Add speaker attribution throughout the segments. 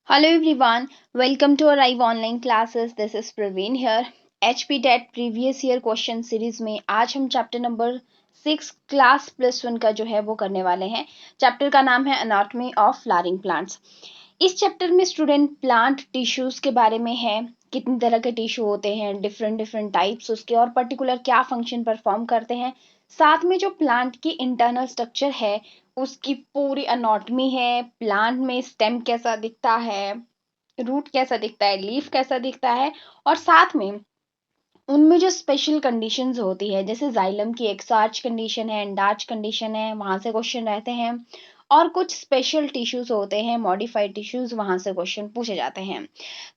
Speaker 1: Hello everyone, welcome to our live online classes. This is Praveen here. HP TET previous year question series में आज हम chapter number 6 class +1 का जो है वो करने वाले हैं। चैप्टर का नाम है एनाटॉमी ऑफ फ्लावरिंग प्लांट्स। इस चैप्टर में स्टूडेंट प्लांट टिश्यूज के बारे में है, कितनी तरह के टिश्यू होते हैं, डिफरेंट डिफरेंट टाइप्स उसके, और पर्टिकुलर क्या फंक्शन परफॉर्म करते हैं। साथ में जो प्लांट की इंटरनल स्ट्रक्चर है उसकी पूरी अनॉटमी है, प्लांट में स्टेम कैसा दिखता है, रूट कैसा दिखता है, लीफ कैसा दिखता है, और साथ में उनमें जो स्पेशल कंडीशंस होती है, जैसे जाइलम की एक्सार्च कंडीशन है, एंडार्च कंडीशन है, वहां से क्वेश्चन रहते हैं। और कुछ स्पेशल टिश्यूज होते हैं, मॉडिफाइड टिश्यूज, वहां से क्वेश्चन पूछे जाते हैं।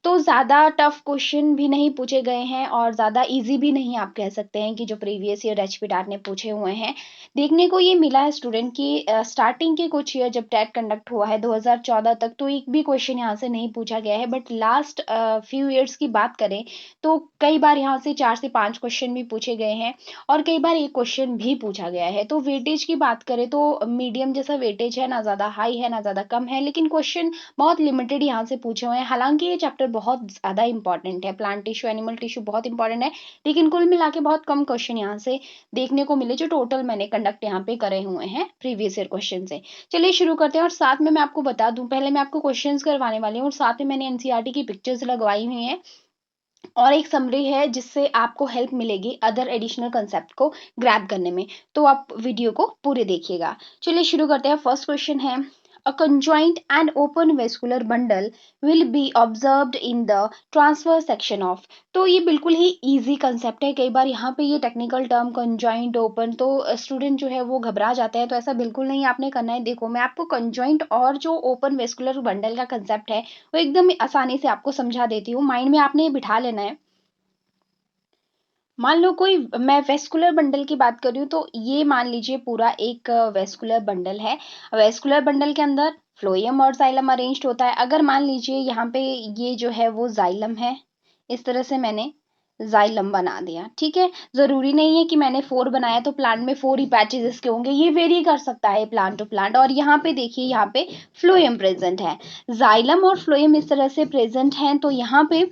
Speaker 1: तो ज्यादा टफ क्वेश्चन भी नहीं पूछे गए हैं और ज्यादा इजी भी नहीं आप कह सकते हैं कि जो प्रीवियस ईयर एचपी टैट ने पूछे हुए हैं। देखने को ये मिला है स्टूडेंट की स्टार्टिंग के कुछ ईयर जब टैट कंडक्ट हुआ है 2014 तक, तो एक भी क्वेश्चन यहाँ से नहीं पूछा गया है। बट लास्ट फ्यू ईयर्स की बात करें तो कई बार यहाँ से 4 से 5 क्वेश्चन भी पूछे गए हैं और कई बार एक क्वेश्चन भी पूछा गया है। तो वेटेज की बात करें तो मीडियम जैसा वेटेज है, ना ज्यादा हाई है ना ज्यादा कम है, लेकिन क्वेश्चन बहुत लिमिटेड यहाँ से पूछे हुए हैं। हालांकि ये चैप्टर बहुत ज्यादा इंपॉर्टेंट है, प्लांट टिश्यू एनिमल टिश्यू बहुत इंपॉर्टेंट है, लेकिन कुल मिला के बहुत कम क्वेश्चन यहाँ से देखने को मिले जो टोटल मैंने कंडक्ट यहाँ पे करे हुए हैं प्रीवियस ईयर क्वेश्चन से। चलिए शुरू करते हैं। और साथ में मैं आपको बता दूं, पहले मैं आपको क्वेश्चंस करवाने वाली हूँ और साथ में मैंने एनसीईआरटी की पिक्चर्स लगवाई हुई हैं और एक समरी है जिससे आपको हेल्प मिलेगी अदर एडिशनल कंसेप्ट को ग्रैब करने में। तो आप वीडियो को पूरे देखिएगा। चलिए शुरू करते हैं। फर्स्ट क्वेश्चन है, अ conjoint and open vascular bundle will be observed in the transverse section of। तो ये बिल्कुल ही इजी कंसेप्ट है। कई बार यहाँ पे ये टेक्निकल टर्म कंजॉइंट ओपन तो स्टूडेंट जो है वो घबरा जाता है, तो ऐसा बिल्कुल नहीं आपने करना है। देखो, मैं आपको कंजॉइंट और जो ओपन वेस्कुलर बंडल का कंसेप्ट है वो एकदम आसानी से आपको समझा देती हूँ, माइंड में आपने ये बिठा लेना है। मान लो कोई, मैं वेस्कुलर बंडल की बात कर रही हूँ, तो ये मान लीजिए पूरा एक वेस्कुलर बंडल है। वेस्कुलर बंडल के अंदर फ्लोएम और जाइलम अरेंज्ड होता है। अगर मान लीजिए यहाँ पे ये जो है वो जाइलम है, इस तरह से मैंने जाइलम बना दिया, ठीक है। जरूरी नहीं है कि मैंने 4 बनाया तो प्लांट में 4 ही पैचेस इसके होंगे, ये वेरी कर सकता है प्लांट टू प्लांट। और यहाँ पे देखिए, यहाँ पे फ्लोएम प्रेजेंट है, जाइलम और फ्लोएम इस तरह से प्रेजेंट हैं, तो यहाँ पे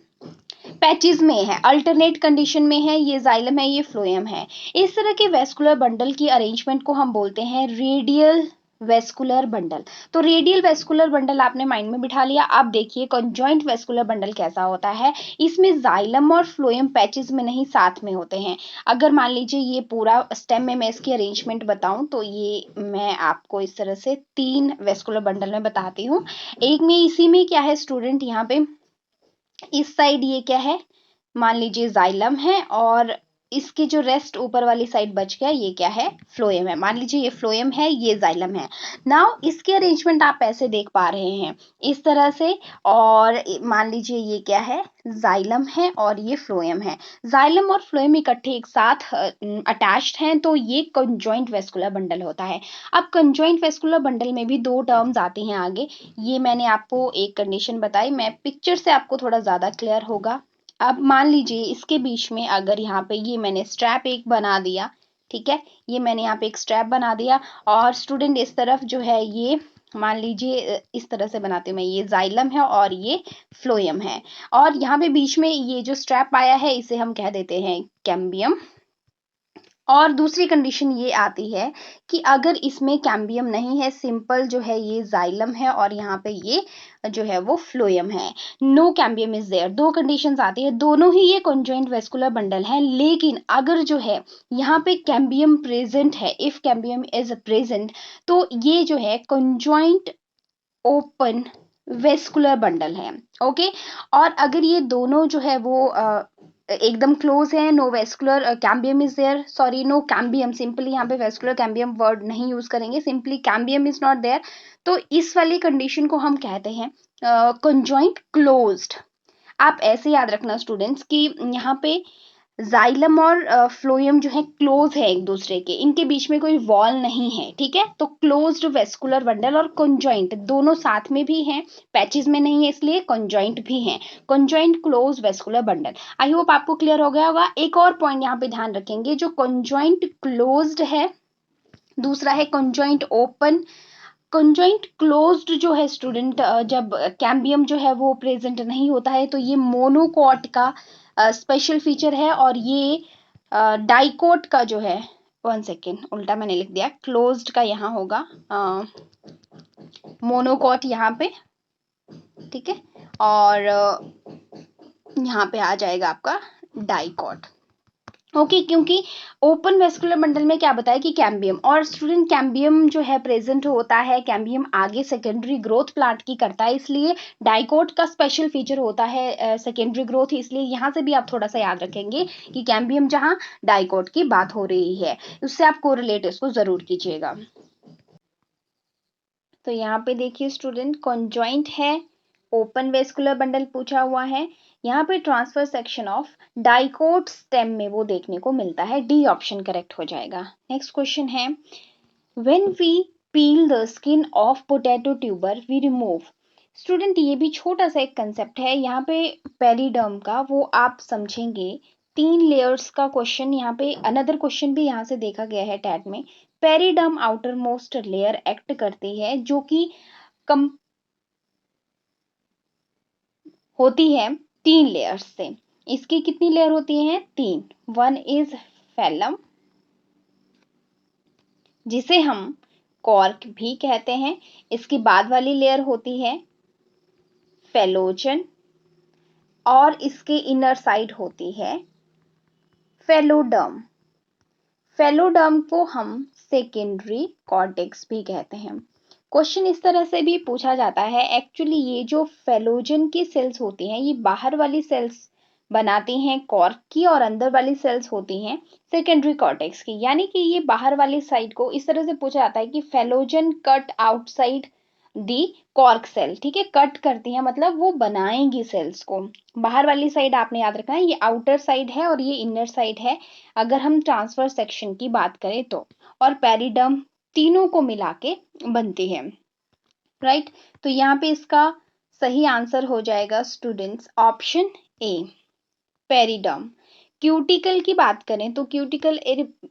Speaker 1: पैचेस में है, अल्टरनेट कंडीशन में है, ये जाइलम है ये फ्लोएम है। इस तरह के वेस्कुलर बंडल की अरेंजमेंट को हम बोलते हैं रेडियल वेस्कुलर बंडल। तो रेडियल वेस्कुलर बंडल आपने माइंड में बिठा लिया। अब देखिए कंजॉइंट वेस्कुलर बंडल कैसा होता है। इसमें जाइलम और फ्लोएम पैचेस में नहीं, साथ में होते हैं। अगर मान लीजिए ये पूरा स्टेम में मैं इसकी अरेंजमेंट बताऊं तो ये मैं आपको इस तरह से 3 वेस्कुलर बंडल में बताती हूँ। एक में इसी में क्या है स्टूडेंट, यहाँ पे इस साइड ये क्या है, मान लीजिए जाइलम है, और इसकी जो रेस्ट ऊपर वाली साइड बच गया ये क्या है, फ्लोएम है। मान लीजिए ये फ्लोएम है, ये जाइलम है। नाउ इसके अरेंजमेंट आप ऐसे देख पा रहे हैं, इस तरह से। और मान लीजिए ये क्या है, जाइलम है और ये फ्लोएम है। जाइलम और फ्लोएम इकट्ठे एक साथ अटैच्ड हैं, तो ये कंजॉइंट वेस्कुलर बंडल होता है। अब कंजॉइंट वेस्कुलर बंडल में भी 2 टर्म्स आती हैं आगे। ये मैंने आपको एक कंडीशन बताई, मैं पिक्चर से आपको थोड़ा ज्यादा क्लियर होगा। अब मान लीजिए इसके बीच में अगर यहाँ पे ये मैंने स्ट्रैप एक बना दिया, ठीक है, ये मैंने यहाँ पे एक स्ट्रैप बना दिया, और स्टूडेंट इस तरफ जो है ये मान लीजिए इस तरह से बनाती हूँ मैं, ये जाइलम है और ये फ्लोएम है। और यहाँ पे बीच में ये जो स्ट्रैप आया है इसे हम कह देते हैं कैम्बियम। और दूसरी कंडीशन ये आती है कि अगर इसमें कैम्बियम नहीं है, सिंपल जो है ये जाइलम है और यहाँ पे ये जो है वो फ्लोएम है, no cambium is there. 2 conditions आती है, दोनों ही ये कॉन्जॉइंट वेस्कुलर बंडल है। लेकिन अगर जो है यहाँ पे कैम्बियम प्रेजेंट है, इफ कैम्बियम इज प्रेजेंट, तो ये जो है कॉन्जॉइंट ओपन वेस्कुलर बंडल है। ओके। और अगर ये दोनों जो है वो एकदम क्लोज है, no vascular cambium is there, sorry no cambium, simply यहाँ पे वेस्कुलर कैम्बियम वर्ड नहीं यूज करेंगे, simply cambium is not there, तो इस वाली कंडीशन को हम कहते हैं कंजॉइंट क्लोज्ड। आप ऐसे याद रखना स्टूडेंट्स कि यहाँ पे जाइलम और फ्लोएम जो है क्लोज है एक दूसरे के, इनके बीच में कोई वॉल नहीं है, ठीक है। तो क्लोज्ड वेस्कुलर बंडल और कंजॉइंट दोनों साथ में भी हैं, पैचेस में नहीं है, इसलिए कंजॉइंट भी हैं, conjoint close vascular bundle. I hope आपको क्लियर हो गया होगा। एक और पॉइंट यहाँ पे ध्यान रखेंगे, जो कंजॉइंट क्लोज्ड है, दूसरा है कंजॉइंट ओपन। कंजॉइंट क्लोज्ड जो है स्टूडेंट, जब कैम्बियम जो है वो प्रेजेंट नहीं होता है तो ये मोनोकॉट का स्पेशल फीचर है, और ये डाइकोट का जो है, 1 सेकेंड उल्टा मैंने लिख दिया, क्लोज्ड का यहाँ होगा मोनोकॉट यहाँ पे, ठीक है, और यहाँ पे आ जाएगा आपका डाइकॉट। ओके, क्योंकि ओपन वेस्कुलर बंडल में क्या बताया कि कैम्बियम, और स्टूडेंट कैम्बियम जो है प्रेजेंट होता है, कैम्बियम आगे सेकेंडरी ग्रोथ प्लांट की करता है, इसलिए डाइकोट का स्पेशल फीचर होता है सेकेंडरी ग्रोथ, इसलिए यहाँ से भी आप थोड़ा सा याद रखेंगे कि कैम्बियम जहाँ डाइकोट की बात हो रही है, उससे आप कोरिलेट इसको जरूर कीजिएगा। तो यहाँ पे देखिए स्टूडेंट, कॉन्जॉइंट है, ओपन वेस्कुलर बंडल पूछा हुआ है, यहाँ पे transfer section of dicot stem में वो देखने को मिलता है, डी ऑप्शन करेक्ट हो जाएगा। नेक्स्ट क्वेश्चन है, when we peel the skin of potato tuber we remove. Student ये भी छोटा सा एक कंसेप्ट है, यहाँ पे पेरिडर्म का वो आप समझेंगे, 3 लेयर्स का क्वेश्चन यहाँ पे, अनदर क्वेश्चन भी यहाँ से देखा गया है टैट में। Periderm outer most layer act करती है जो कि कम होती है 3 लेयर्स से। इसकी कितनी लेयर होती हैं? 3। वन इज फैलम, जिसे हम कॉर्क भी कहते हैं। इसकी बाद वाली लेयर होती है फेलोजन, और इसके इनर साइड होती है फेलोडर्म। फेलोडर्म को हम सेकेंडरी कॉर्टेक्स भी कहते हैं। क्वेश्चन इस तरह से भी पूछा जाता है, एक्चुअली ये जो फेलोजन की सेल्स होती हैं ये बाहर वाली सेल्स बनाती हैं कॉर्क की, और अंदर वाली सेल्स होती हैं सेकेंडरी कॉर्टेक्स की। यानी कि ये बाहर वाली साइड को इस तरह से पूछा जाता है कि phellogen cut outside the cork cell, ठीक है, कट करती है मतलब वो बनाएंगी सेल्स को। बाहर वाली साइड आपने याद रखना है, ये आउटर साइड है और ये इनर साइड है अगर हम ट्रांसफर सेक्शन की बात करें तो, और पेरिडर्म तीनों को मिला के बनती है, राइट। तो यहाँ पे इसका सही आंसर हो जाएगा students option A, periderm. Cuticle की बात करें तो क्यूटिकल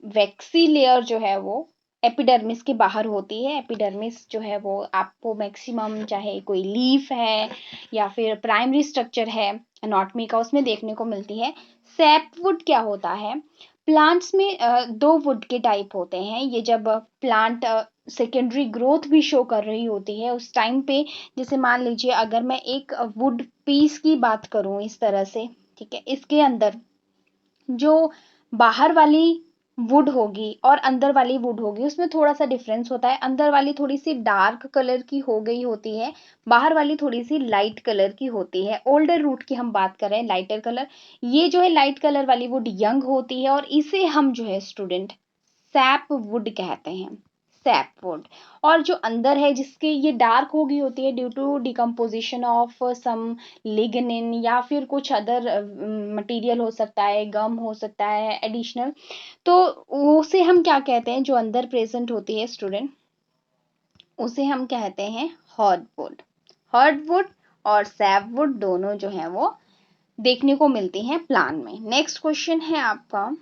Speaker 1: वैक्सी लेयर जो है वो एपिडर्मिस के बाहर होती है। एपिडर्मिस जो है वो आपको मैक्सिमम, चाहे कोई लीफ है या फिर प्राइमरी स्ट्रक्चर है एनाटॉमी का, उसमें देखने को मिलती है। सैपवुड क्या होता है? प्लांट्स में 2 वुड के टाइप होते हैं। ये जब प्लांट सेकेंडरी ग्रोथ भी शो कर रही होती है उस टाइम पे, जैसे मान लीजिए अगर मैं एक वुड पीस की बात करूं इस तरह से, ठीक है, इसके अंदर जो बाहर वाली वुड होगी और अंदर वाली वुड होगी उसमें थोड़ा सा डिफरेंस होता है। अंदर वाली थोड़ी सी डार्क कलर की हो गई होती है, बाहर वाली थोड़ी सी लाइट कलर की होती है। ओल्डर रूट की हम बात करें, लाइटर कलर, ये जो है लाइट कलर वाली वुड यंग होती है, और इसे हम जो है स्टूडेंट सैप वुड कहते हैं, सैप वुड। और जो अंदर है जिसके ये डार्क हो गई होती है due to decomposition of some lignin या फिर कुछ अदर मटेरियल हो सकता है, गम हो सकता है एडिशनल, तो उसे हम क्या कहते हैं, जो अंदर प्रेजेंट होती है स्टूडेंट, उसे हम कहते हैं हार्डवुड। हार्डवुड और सैपवुड दोनों जो है वो देखने को मिलती हैं प्लांट में। नेक्स्ट क्वेश्चन है आपका,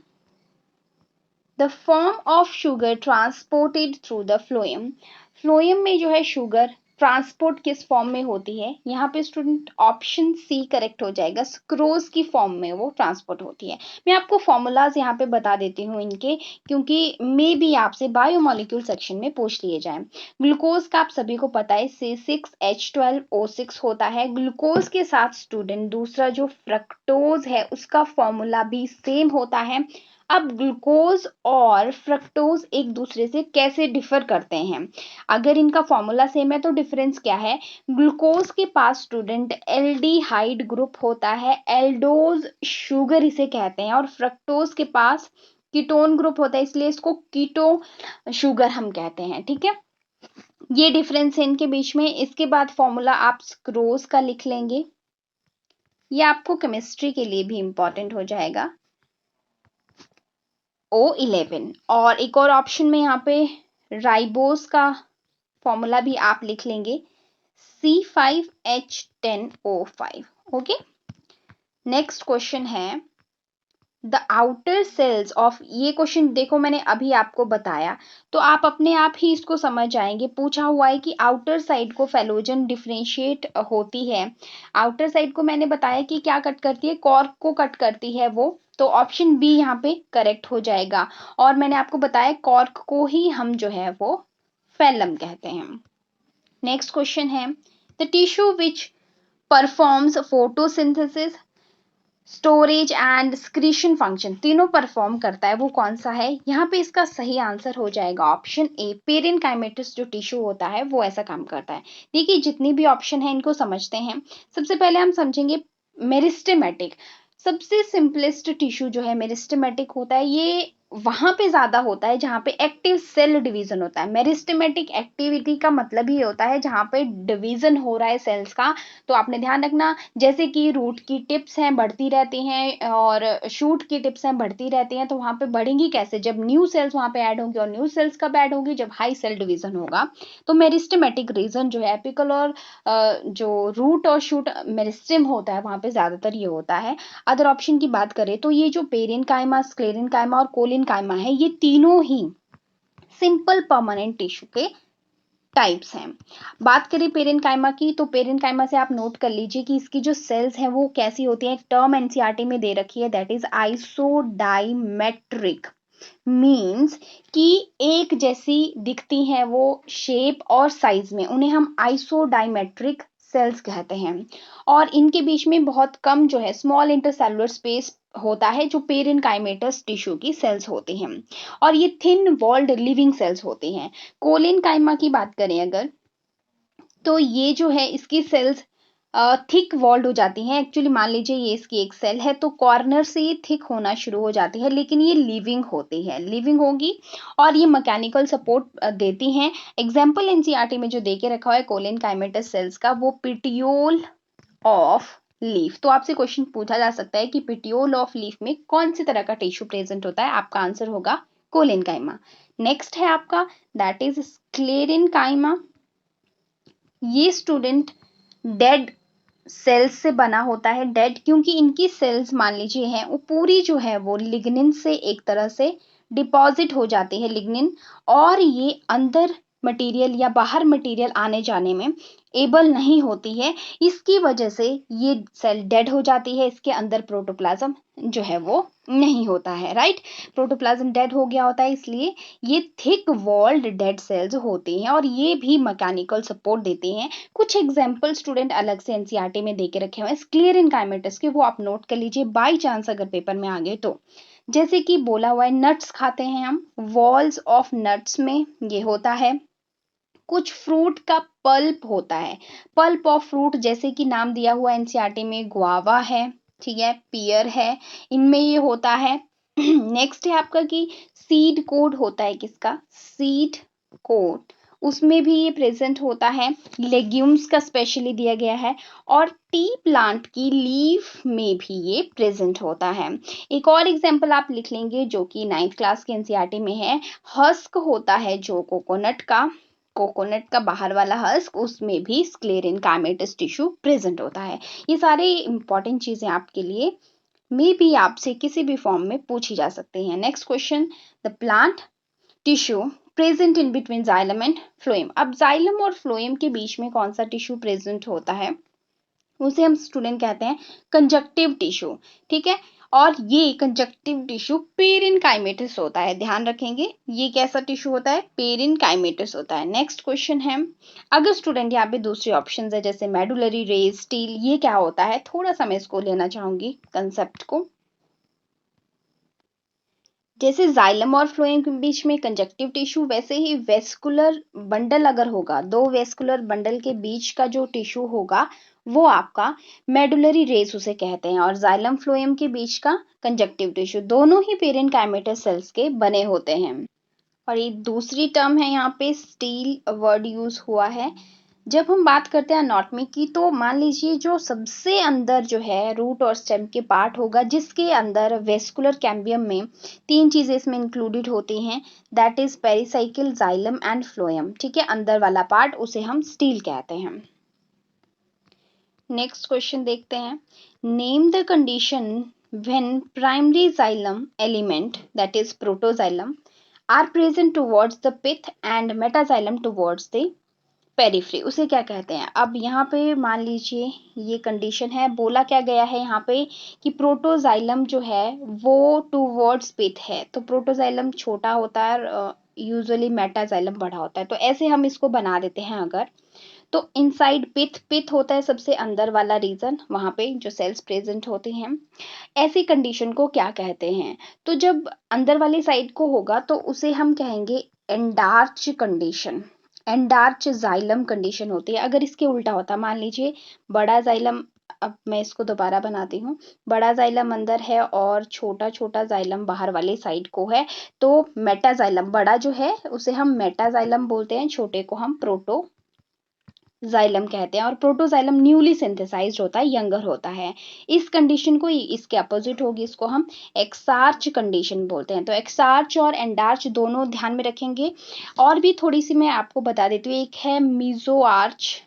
Speaker 1: the form of sugar transported through the phloem. Phloem में जो है शुगर ट्रांसपोर्ट किस फॉर्म में होती है? यहाँ पे स्टूडेंट ऑप्शन सी करेक्ट हो जाएगा, स्क्रोज की फॉर्म में वो ट्रांसपोर्ट होती है। मैं आपको फॉर्मूलाज यहाँ पे बता देती हूँ इनके, क्योंकि मे भी आपसे बायोमोलिक्यूल सेक्शन में पूछ लिए जाए। ग्लूकोज का आप सभी को पता है C6H12O6 होता है। ग्लूकोज के साथ स्टूडेंट दूसरा जो फ्रक्टोज है उसका फॉर्मूला भी सेम होता है। अब ग्लूकोज और फ्रक्टोज एक दूसरे से कैसे डिफर करते हैं? अगर इनका फॉर्मूला सेम है तो डिफरेंस क्या है? ग्लूकोज के पास स्टूडेंट एल्डिहाइड ग्रुप होता है, एल्डोज शुगर इसे कहते हैं, और फ्रक्टोज के पास कीटोन ग्रुप होता है, इसलिए इसको कीटो शुगर हम कहते हैं, ठीक है। ये डिफरेंस है इनके बीच में। इसके बाद फॉर्मूला आप स्क्रोज का लिख लेंगे, ये आपको केमिस्ट्री के लिए भी इंपॉर्टेंट हो जाएगा, O11। और एक और ऑप्शन में यहाँ पे राइबोस का फॉर्मूला भी आप लिख लेंगे, C5H10O5। ओके, नेक्स्ट क्वेश्चन है, द आउटर सेल्स ऑफ, ये क्वेश्चन देखो मैंने अभी आपको बताया, तो आप अपने आप ही इसको समझ जाएंगे। पूछा हुआ है कि आउटर साइड को फेलोजन डिफरेंशिएट होती है। आउटर साइड को मैंने बताया कि क्या कट करती है, कॉर्क को कट करती है वो, तो ऑप्शन बी यहाँ पे करेक्ट हो जाएगा। और मैंने आपको बताया कॉर्क को ही हम जो है वो फेलम कहते हैं। नेक्स्ट क्वेश्चन है, the tissue which performs photosynthesis, storage and secretion function, तीनों परफॉर्म करता है, वो कौन सा है? यहाँ पे इसका सही आंसर हो जाएगा ऑप्शन ए, पेरेनकाइमेटस जो टिश्यू होता है वो ऐसा काम करता है। देखिए जितनी भी ऑप्शन है इनको समझते हैं। सबसे पहले हम समझेंगे मेरिस्टेमेटिक। सबसे सिंपलेस्ट टिश्यू जो है मेरिस्टेमेटिक होता है, ये वहां पे ज्यादा होता है जहां पे एक्टिव सेल डिवीजन होता है। मेरिस्टेमेटिक एक्टिविटी का मतलब ही होता है जहां पे डिवीजन हो रहा है सेल्स का। तो आपने ध्यान रखना, जैसे कि रूट की टिप्स हैं बढ़ती रहती हैं और शूट की टिप्स हैं बढ़ती रहती हैं, तो वहां पे बढ़ेंगी कैसे? जब न्यू सेल्स वहां पे ऐड होंगी, और न्यू सेल्स कब ऐड होंगी? जब हाई सेल डिवीजन होगा। तो मेरिस्टेमेटिक रीजन जो है एपिकल और जो रूट और शूट मेरिस्टेम होता है वहां पे ज्यादातर ये होता है। अदर ऑप्शन की बात करें तो ये जो पेरेनकाइमा, स्क्लेरेनकाइमा और कोलिनकाइमा है, ये तीनों ही सिंपल परमानेंट टिश्यू के टाइप्स हैं। बात करें पेरेनकाइमा की, तो पेरेनकाइमा से आप नोट कर लीजिए कि इसकी जो सेल्स हैं वो कैसी होती हैं। एक टर्म एनसीईआरटी में दे रखी है, दैट इज आइसोडाइमेट्रिक। मीन्स कि एक जैसी दिखती हैं वो शेप और साइज में, उन्हें हम आइसोडाइमेट्रिक सेल्स कहते हैं। और इनके बीच में बहुत कम जो है स्मॉल इंटरसेलुलर स्पेस होता है, जो पेरेनकाइमेटस टिश्यू की सेल्स होती हैं। और ये थिन वॉल्ड लिविंग सेल्स होती हैं। कोलिनकाइमा की बात करें अगर, तो ये जो है इसकी सेल्स थिक वॉल्ड हो जाती हैं। एक्चुअली मान लीजिए ये इसकी एक सेल है, तो कॉर्नर से ये थिक होना शुरू हो जाती है, लेकिन ये लिविंग होती है, लिविंग होगी और ये मैकेनिकल सपोर्ट देती हैं। एग्जाम्पल एनसीईआरटी में जो दे के रखा हुआ है कोलिनकाइमेटस सेल्स का, वो पिटियोल ऑफ लीफ। तो आपसे क्वेश्चन पूछा जा सकता है कि पिटियोल ऑफ लीफ में कौन सी तरह का टिश्यू प्रेजेंट होता है? आपका आंसर होगा कोलिनकाइमा। नेक्स्ट है आपका, दैट इज स्क्लेरेनकाइमा। ये स्टूडेंट डेड सेल्स से बना होता है। डेड क्योंकि इनकी सेल्स मान लीजिए हैं, वो पूरी जो है वो लिग्निन से एक तरह से डिपॉजिट हो जाती है, लिग्निन, और ये अंदर मटेरियल या बाहर मटेरियल आने जाने में एबल नहीं होती है। इसकी वजह से ये सेल डेड हो जाती है, इसके अंदर प्रोटोप्लाज्म जो है वो नहीं होता है, राइट। प्रोटोप्लाज्म डेड हो गया होता है, इसलिए ये थिक वॉल्ड डेड सेल्स होती हैं और ये भी मैकेनिकल सपोर्ट देती हैं। कुछ एग्जाम्पल स्टूडेंट अलग से एनसीईआरटी में देके रखे हुए हैं स्क्लेरेनकाइमेटस के, वो आप नोट कर लीजिए बाई चांस अगर पेपर में आ गए तो। जैसे कि बोला हुआ है नट्स खाते हैं हम, वॉल्स ऑफ नट्स में ये होता है। कुछ फ्रूट का पल्प होता है, पल्प ऑफ फ्रूट, जैसे कि नाम दिया हुआ एनसीईआरटी में गुआवा है, ठीक है, पियर है, इनमें ये होता है। नेक्स्ट है आपका कि सीड कोड होता है, किसका? सीड कोड, उसमें भी ये प्रेजेंट होता है। लेग्यूम्स का स्पेशली दिया गया है, और टी प्लांट की लीफ में भी ये प्रेजेंट होता है। एक और एग्जांपल आप लिख लेंगे जो कि 9th क्लास के एनसीईआरटी में है, हस्क होता है जो कोकोनट का, कोकोनट का बाहर वाला हस्क, उसमें भी स्क्लेरेनकाइमेटस टिश्यू प्रेजेंट होता है। ये सारे इंपॉर्टेंट चीजें आपके लिए मे बी आपसे किसी भी फॉर्म में पूछी जा सकती हैं। Next question, the plant tissue present in between xylem and phloem. अब जाइलम और फ्लोएम के बीच में कौन सा टिश्यू प्रेजेंट होता है? उसे हम स्टूडेंट कहते हैं कंजक्टिव टिश्यू, ठीक है। और ये कंजक्टिव टिश्यू पेरेनकाइमेटस होता है, ध्यान रखेंगे ये कैसा टिश्यू होता है? पेरेनकाइमेटस होता है। नेक्स्ट क्वेश्चन है, अगर स्टूडेंट यहाँ पे दूसरे ऑप्शन है जैसे मेडुलरी रेज, स्टील, ये क्या होता है? थोड़ा सा मैं इसको लेना चाहूंगी कंसेप्ट को। जैसे जाइलम और फ्लोएम के बीच में कंजक्टिव टिश्यू, वैसे ही वेस्कुलर बंडल अगर होगा, दो वेस्कुलर बंडल के बीच का जो टिश्यू होगा वो आपका मेडुलरी रेस उसे कहते हैं, और जाइलम फ्लोएम के बीच का कंजक्टिव टिश्यू, दोनों ही पेरेनकाइमेटस सेल्स के बने होते हैं। और ये दूसरी टर्म है, यहाँ पे स्टील वर्ड यूज हुआ है। जब हम बात करते हैं अनाटॉमी की, तो मान लीजिए जो सबसे अंदर जो है रूट और स्टेम के पार्ट होगा, जिसके अंदर वेस्कुलर कैम्बियम में तीन चीजें इसमें इंक्लूडेड होती हैं, that is pericycle, xylem and phloem, ठीक है। अंदर वाला पार्ट उसे हम स्टील कहते हैं। नेक्स्ट क्वेश्चन देखते हैं, name the condition when primary xylem element, that is protoxylem, are present towards the pith and metaxylem towards the periphery, उसे क्या कहते हैं। अब यहाँ पे मान लीजिए ये कंडीशन है, बोला क्या गया है यहाँ पे कि प्रोटोजाइलम जो है वो टूवर्ड्स पिथ है, तो प्रोटोजाइलम छोटा होता है, यूजुअली मेटाजाइलम बड़ा होता है। तो ऐसे हम इसको बना देते हैं अगर, तो इनसाइड पिथ, पिथ होता है सबसे अंदर वाला रीजन, वहां पे जो सेल्स प्रेजेंट होते हैं। ऐसी कंडीशन को क्या कहते हैं, तो जब अंदर वाली साइड को होगा तो उसे हम कहेंगे endarch condition. Endarch xylem condition होती है। अगर इसके उल्टा होता, मान लीजिए बड़ा जाइलम, अब मैं इसको दोबारा बनाती हूँ, बड़ा जाइलम अंदर है और छोटा छोटा जाइलम बाहर वाली साइड को है, तो मेटाजाइलम, बड़ा जो है उसे हम मेटाजाइलम बोलते हैं, छोटे को हम प्रोटो जाइलम कहते हैं। और प्रोटोजाइलम न्यूली सिंथेसाइज्ड होता है, यंगर होता है। इस कंडीशन को, इसके अपोजिट होगी, इसको हम एक्सार्च कंडीशन बोलते हैं। तो एक्सार्च और एंडार्च दोनों ध्यान में रखेंगे। और भी थोड़ी सी मैं आपको बता देती हूँ, एक है मीजोआर्च।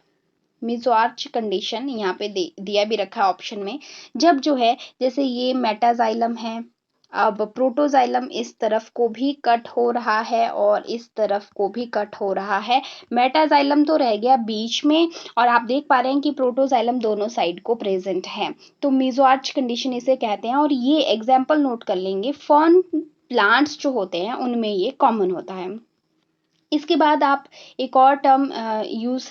Speaker 1: मीजोआर्च कंडीशन यहाँ पे दिया भी रखा ऑप्शन में। जब जो है, जैसे ये मेटाजाइलम है, अब प्रोटोजाइलम इस तरफ को भी कट हो रहा है और इस तरफ को भी कट हो रहा है, मेटाजाइलम तो रह गया बीच में, और आप देख पा रहे हैं कि प्रोटोजाइलम दोनों साइड को प्रेजेंट है। तो मीजोआर्च कंडीशन इसे कहते हैं। और ये एग्जाम्पल नोट कर लेंगे, फर्न प्लांट्स जो होते हैं उनमें ये कॉमन होता है। इसके बाद आप एक और टर्म यूज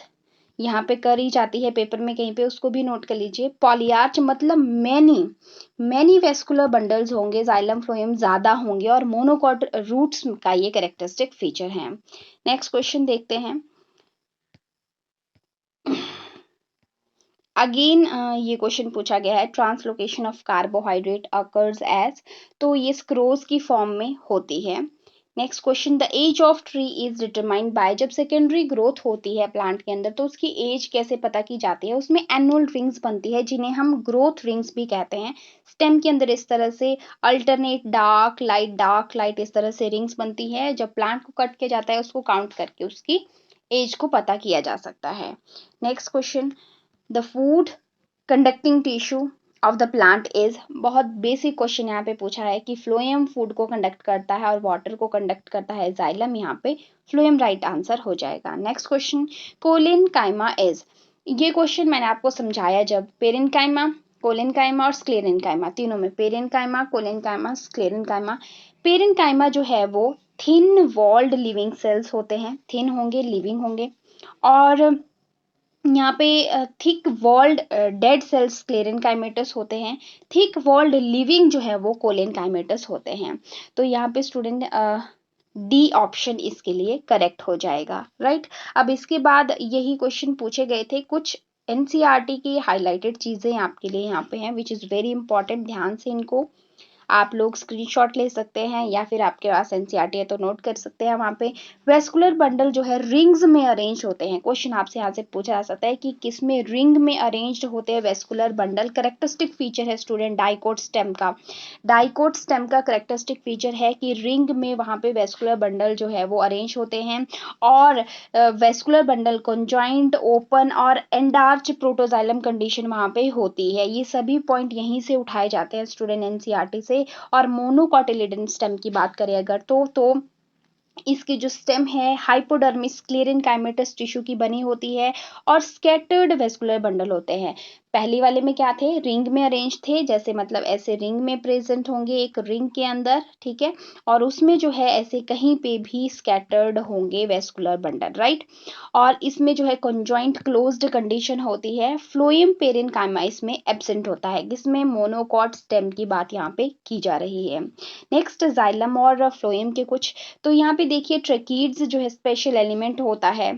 Speaker 1: यहाँ पे करी जाती है पेपर में कहीं पे, उसको भी नोट कर लीजिए। पॉलीआर्च मतलब मैनी वेस्कुलर बंडल्स होंगे, जाइलम फ्लोएम ज्यादा होंगे, और मोनोकॉट रूट्स का ये कैरेक्टरिस्टिक फीचर है। नेक्स्ट क्वेश्चन देखते हैं। अगेन ये क्वेश्चन पूछा गया है, translocation of carbohydrate occurs as, तो ये स्क्रोज की फॉर्म में होती है। Next question, the age of tree is determined by, जब सेकेंडरी ग्रोथ होती है प्लांट के अंदर तो उसकी एज कैसे पता की जाती है, उसमें एनुअल रिंग्स बनती है जिन्हें हम ग्रोथ रिंग्स भी कहते हैं। स्टेम के अंदर इस तरह से अल्टरनेट डार्क लाइट इस तरह से रिंग्स बनती है। जब प्लांट को कट किया जाता है उसको काउंट करके उसकी एज को पता किया जा सकता है। Next question, the food conducting tissue of the plant is, बहुत बेसिक क्वेश्चन यहाँ पे पूछा है कि फ्लोएम फूड को कंडक्ट करता है और वाटर को कंडक्ट करता है जाइलम, यहाँ पे फ्लोएम राइट आंसर हो जाएगा। नेक्स्ट क्वेश्चन, कोलिनकाइमा इज, ये क्वेश्चन मैंने आपको समझाया जब, पेरेन्काइमा, कोलिनकाइमा और स्क्लेरेन्काइमा, तीनों में पेरेन्काइमा, कोलिनकाइमा, स्क्लेरेन्काइमा। पेरेन्काइमा जो है वो थिन वॉल्ड लिविंग सेल्स होते हैं, थिन होंगे, लिविंग होंगे, और यहाँ पे थिक वॉल्ड डेड सेल्स स्क्लेरेन्काइमेटस होते हैं, थिक वॉल्ड लिविंग जो है वो कोलेनकाइमेटस होते हैं। तो यहाँ पे स्टूडेंट डी ऑप्शन इसके लिए करेक्ट हो जाएगा, राइट। अब इसके बाद यही क्वेश्चन पूछे गए थे, कुछ एनसीईआरटी की हाईलाइटेड चीजें आपके लिए यहाँ पे हैं विच इज वेरी इंपॉर्टेंट, ध्यान से इनको आप लोग स्क्रीनशॉट ले सकते हैं या फिर आपके पास एनसीईआरटी है तो नोट कर सकते हैं। वहाँ पे वेस्कुलर बंडल जो है रिंग्स में अरेंज होते हैं। क्वेश्चन आपसे यहाँ से पूछा जा सकता है कि किसमें रिंग में अरेंज्ड होते हैं वेस्कुलर बंडल। करेक्टरिस्टिक फीचर है स्टूडेंट डाइकोट स्टेम का। डाइकोट स्टेम का करेक्टरिस्टिक फीचर है कि रिंग में वहाँ पे वेस्कुलर बंडल जो है वो अरेंज होते हैं, और वेस्कुलर बंडल कंजॉइंट, ओपन और एंडार्च प्रोटोजाइलम कंडीशन वहाँ पे होती है। ये सभी पॉइंट यहीं से उठाए जाते हैं स्टूडेंट एनसीईआरटी से। और मोनोकॉटिलिडन स्टेम की बात करें अगर तो इसकी जो स्टेम है हाइपोडर्मिस स्क्लेरेन्काइमेटस टिश्यू की बनी होती है, और स्कैटर्ड वेस्कुलर बंडल होते हैं। पहली वाले में क्या थे, रिंग में अरेंज थे, जैसे मतलब ऐसे रिंग में प्रेजेंट होंगे एक रिंग के अंदर, ठीक है, और उसमें जो है ऐसे कहीं पे भी स्कैटर्ड होंगे वेस्कुलर बंडल, राइट। और इसमें जो है कंजॉइंट क्लोज्ड कंडीशन होती है। फ्लोएम पेरेन्काइमा इसमें एब्सेंट होता है, जिसमें मोनोकॉट स्टेम की बात यहाँ पे की जा रही है। नेक्स्ट, जाइलम और फ्लोएम के कुछ, तो यहाँ पे देखिए ट्रेकीड्स जो है स्पेशल एलिमेंट होता है,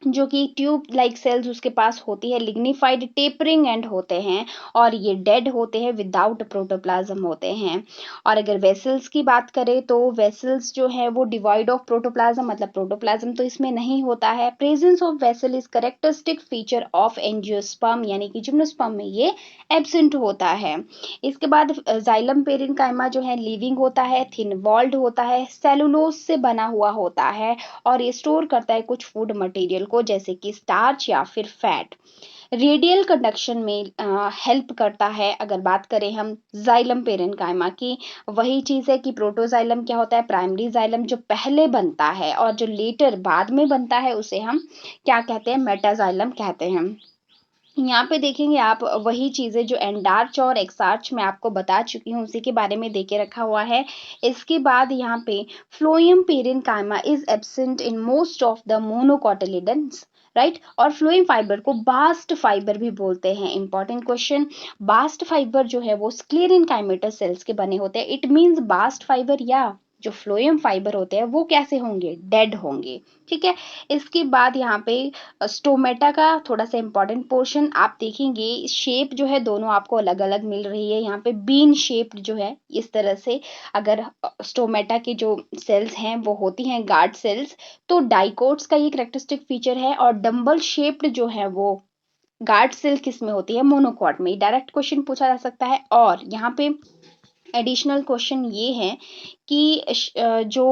Speaker 1: जो कि ट्यूब लाइक सेल्स उसके पास होती है, लिग्निफाइड टेपरिंग एंड होते हैं, और ये डेड होते हैं, विदाउट प्रोटोप्लाज्म होते हैं। और अगर वेसल्स की बात करें तो वेसल्स जो है वो डिवाइड ऑफ प्रोटोप्लाज्म, मतलब प्रोटोप्लाज्म तो इसमें नहीं होता है। Presence of vessel is characteristic feature of angiosperm, यानी कि जिम्नोस्पर्म में ये एब्सेंट होता है। इसके बाद जाइलम पेरेन्काइमा जो है लिविंग होता है, थिन वॉल्ड होता है, सेलुलोज से बना हुआ होता है, और ये स्टोर करता है कुछ फूड मटेरियल को, जैसे कि स्टार्च या फिर फैट। रेडियल कंडक्शन में हेल्प करता है। अगर बात करें हम जाइलम पेरेन्काइमा की, वही चीज़ है कि प्रोटोजाइलम क्या होता है, प्राइमरी जाइलम जो पहले बनता है और जो लेटर बाद में बनता है उसे हम क्या कहते हैं, मेटाजाइलम कहते हैं। यहाँ पे देखेंगे आप वही चीज़ें जो एंडार्च और एक्सार्च में आपको बता चुकी हूँ, उसी के बारे में देके रखा हुआ है। इसके बाद यहाँ पे phloem parenchyma is absent in most of the मोनोकोटिलिडन्स, right. और फ्लोएम फाइबर को बास्ट फाइबर भी बोलते हैं। इंपॉर्टेंट क्वेश्चन, बास्ट फाइबर जो है वो स्क्लेरेन्काइमेटस सेल्स के बने होते हैं। इट मीन्स बास्ट फाइबर या जो फ्लोएम फाइबर होते हैं वो कैसे होंगे, डेड होंगे, ठीक है। इसके बाद यहाँ पे स्टोमेटा का थोड़ा सा इंपॉर्टेंट पोर्शन आप देखेंगे, शेप जो है दोनों आपको अलग अलग मिल रही है। यहाँ पे बीन शेप्ड जो है इस तरह से, अगर स्टोमेटा के जो सेल्स हैं वो होती हैं गार्ड सेल्स, तो डाइकोट्स का ये करेक्टरिस्टिक फीचर है। और डंबल शेप्ड जो है वो गार्ड सेल किस में होती है, मोनोकॉट में। डायरेक्ट क्वेश्चन पूछा जा सकता है। और यहाँ पे एडिशनल क्वेश्चन ये है कि जो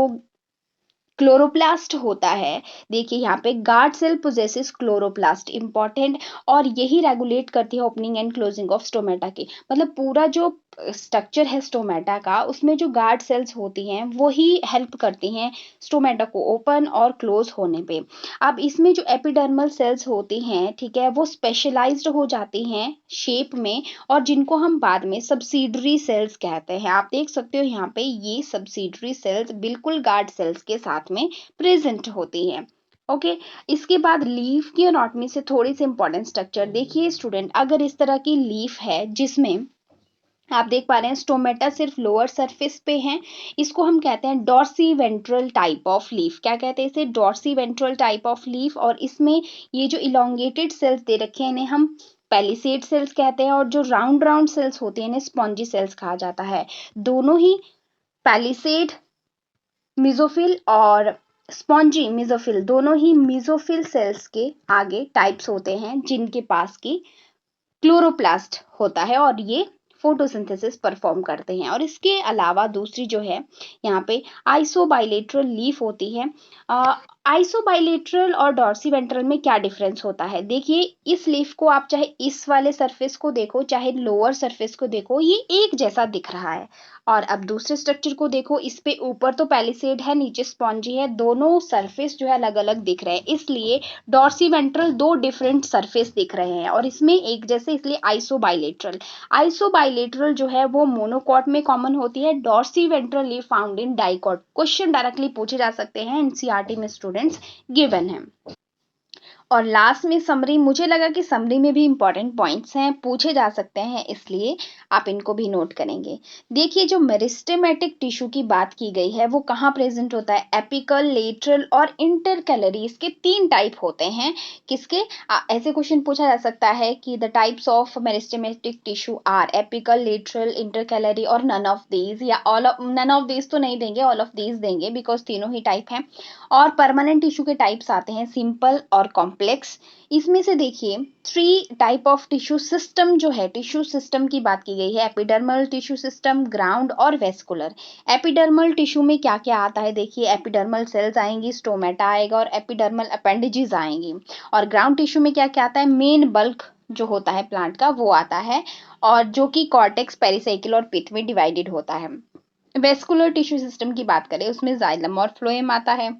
Speaker 1: क्लोरोप्लास्ट होता है, देखिए यहाँ पे guard cell possesses chloroplast, important, और यही रेगुलेट करती है opening and closing of stomata की। मतलब पूरा जो स्ट्रक्चर है स्टोमेटा का, उसमें जो गार्ड सेल्स होती हैं वही हेल्प करती हैं स्टोमेटा को ओपन और क्लोज होने पे। अब इसमें जो एपिडर्मल सेल्स होती हैं, ठीक है, वो स्पेशलाइज्ड हो जाती हैं शेप में, और जिनको हम बाद में सब्सिडरी सेल्स कहते हैं। आप देख सकते हो यहाँ पे ये सब्सिडरी सेल्स बिल्कुल गार्ड सेल्स के साथ में प्रेजेंट होती हैं। ओके, इसके बाद लीफ की एनाटॉमी से थोड़ी सी इंपॉर्टेंट स्ट्रक्चर देखिए स्टूडेंट। अगर इस तरह की लीफ है जिसमें आप देख पा रहे हैं स्टोमेटा सिर्फ लोअर सरफेस पे है, इसको हम कहते हैं dorsiventral type of leaf. क्या कहते हैं इसे, dorsiventral type of leaf. और इसमें ये जो इलोंगेटेड सेल्स दे रखे हैं इन्हें हम पैलिसेड सेल्स कहते हैं, और जो राउंड राउंड सेल्स होती हैं इन्हें स्पॉन्जी सेल्स कहा जाता है। दोनों ही पैलिसेड मिजोफिल और स्पॉन्जी मिजोफिल, दोनों ही मिजोफिल सेल्स के आगे टाइप्स होते हैं जिनके पास की क्लोरोप्लास्ट होता है और ये फोटोसिंथेसिस परफॉर्म करते हैं। और इसके अलावा दूसरी जो है यहाँ पे आइसोबाइलेटरल लीफ होती है। आइसोबाइलेटरल और डॉर्सीवेंट्रल में क्या डिफरेंस होता है, देखिए इस लीफ को आप चाहे इस वाले सरफेस को देखो चाहे लोअर सरफेस को देखो, ये एक जैसा दिख रहा है। और अब दूसरे स्ट्रक्चर को देखो, इस पे ऊपर तो पैलिसेड है नीचे स्पॉन्जी है, दोनों सरफेस जो है अलग अलग दिख रहे हैं, इसलिए डॉर्सीवेंट्रल दो डिफरेंट सरफेस दिख रहे हैं और इसमें एक जैसे, इसलिए आइसोबाइलेटरल। आइसोबाइलेटरल जो है वो मोनोकॉट में कॉमन होती है, dorsiventral leaf found in dicot. Question directly पूछे जा सकते हैं, एनसीईआरटी में स्टूडेंट्स गिवन है। और लास्ट में समरी, मुझे लगा कि समरी में भी इंपॉर्टेंट पॉइंट्स हैं, पूछे जा सकते हैं, इसलिए आप इनको भी नोट करेंगे। देखिए जो मेरिस्टेमेटिक टिश्यू की बात की गई है वो कहाँ प्रेजेंट होता है, एपिकल, लेटरल और इंटरकैलरी, इसके तीन टाइप होते हैं। किसके, ऐसे क्वेश्चन पूछा जा सकता है कि the types of meristematic tissue are apical, lateral, intercalary और नन ऑफ दीज, या all of, none of these तो नहीं देंगे, ऑल ऑफ दीज देंगे बिकॉज तीनों ही टाइप हैं। और परमानेंट टिश्यू के टाइप्स आते हैं सिंपल और कॉम्प्लेक्स। इसमें से देखिए three type of tissue system जो है, टिश्यू सिस्टम की बात की गई है, एपिडर्मल टिश्यू सिस्टम, ग्राउंड और वेस्कुलर। एपिडर्मल टिश्यू में क्या क्या आता है, देखिए एपिडर्मल सेल्स आएंगी, स्टोमेटा आएगा और एपिडर्मल अपेंडेजेस आएंगी। और ग्राउंड टिश्यू में क्या क्या आता है, मेन बल्क जो होता है प्लांट का वो आता है, और जो कि कॉर्टेक्स, पेरिसाइकिल और पिथ में डिवाइडेड होता है। वेस्कुलर टिश्यू सिस्टम की बात करें उसमें जाइलम और फ्लोएम आता है।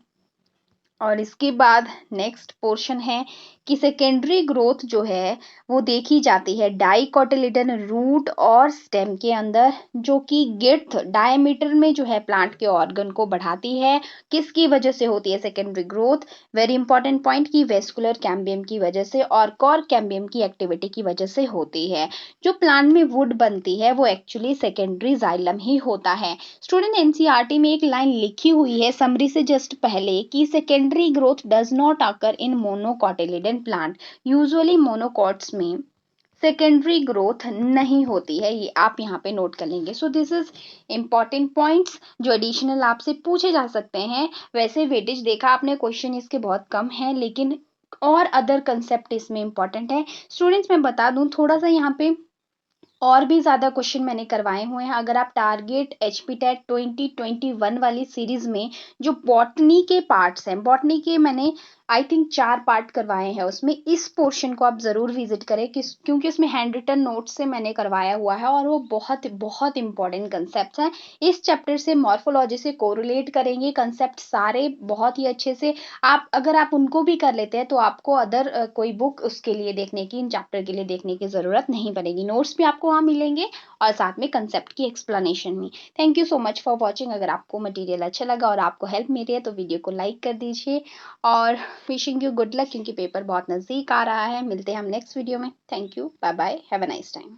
Speaker 1: और इसके बाद नेक्स्ट पोर्शन है कि सेकेंडरी ग्रोथ जो है वो देखी जाती है डाइकोटिलिडन रूट और स्टेम के अंदर, जो कि गिर्थ डायमीटर में जो है प्लांट के ऑर्गन को बढ़ाती है। किसकी वजह से होती है secondary growth, very important point, की वेस्कुलर कैम्बियम की वजह से और कॉर कैम्बियम की एक्टिविटी की वजह से होती है। जो प्लांट में वुड बनती है वो एक्चुअली सेकेंडरी जाइलम ही होता है। स्टूडेंट एनसीईआरटी में एक लाइन लिखी हुई है समरी से जस्ट पहले कि secondary growth does not occur in monocotyledon plant, usually monocots में सेकेंडरी ग्रोथ नहीं होती है, ये आप यहाँ पे नोट कर लेंगे। So this is important points जो एडिशनल आपसे पूछे जा सकते हैं। वैसे वेटेज देखा आपने, क्वेश्चन इसके बहुत कम है लेकिन और अदर कंसेप्ट इसमें इंपॉर्टेंट है। स्टूडेंट्स मैं बता दूं थोड़ा सा यहाँ पे और भी ज़्यादा क्वेश्चन मैंने करवाए हुए हैं। अगर आप टारगेट एचपी टेट 2021 वाली सीरीज़ में जो बॉटनी के पार्ट्स हैं, बॉटनी के मैंने आई थिंक 4 पार्ट करवाए हैं उसमें, इस पोर्शन को आप ज़रूर विज़िट करें क्योंकि उसमें हैंड रिटन नोट्स से मैंने करवाया हुआ है और वो बहुत बहुत इम्पोर्टेंट कंसेप्ट्स हैं। इस चैप्टर से मॉर्फोलॉजी से कोरिलेट करेंगे कंसेप्ट सारे बहुत ही अच्छे से। अगर आप उनको भी कर लेते हैं तो आपको अदर कोई बुक उसके लिए देखने की, इन चैप्टर के लिए देखने की ज़रूरत नहीं पड़ेगी। नोट्स भी आपको वहाँ मिलेंगे और साथ में कंसेप्ट की एक्सप्लेनेशन भी। Thank you so much for watching. अगर आपको मटेरियल अच्छा लगा और आपको हेल्प मिली है तो वीडियो को लाइक कर दीजिए और विशिंग यू गुड लक, क्योंकि पेपर बहुत नज़दीक आ रहा है। मिलते हैं हम नेक्स्ट वीडियो में। Thank you, bye bye, have a nice time.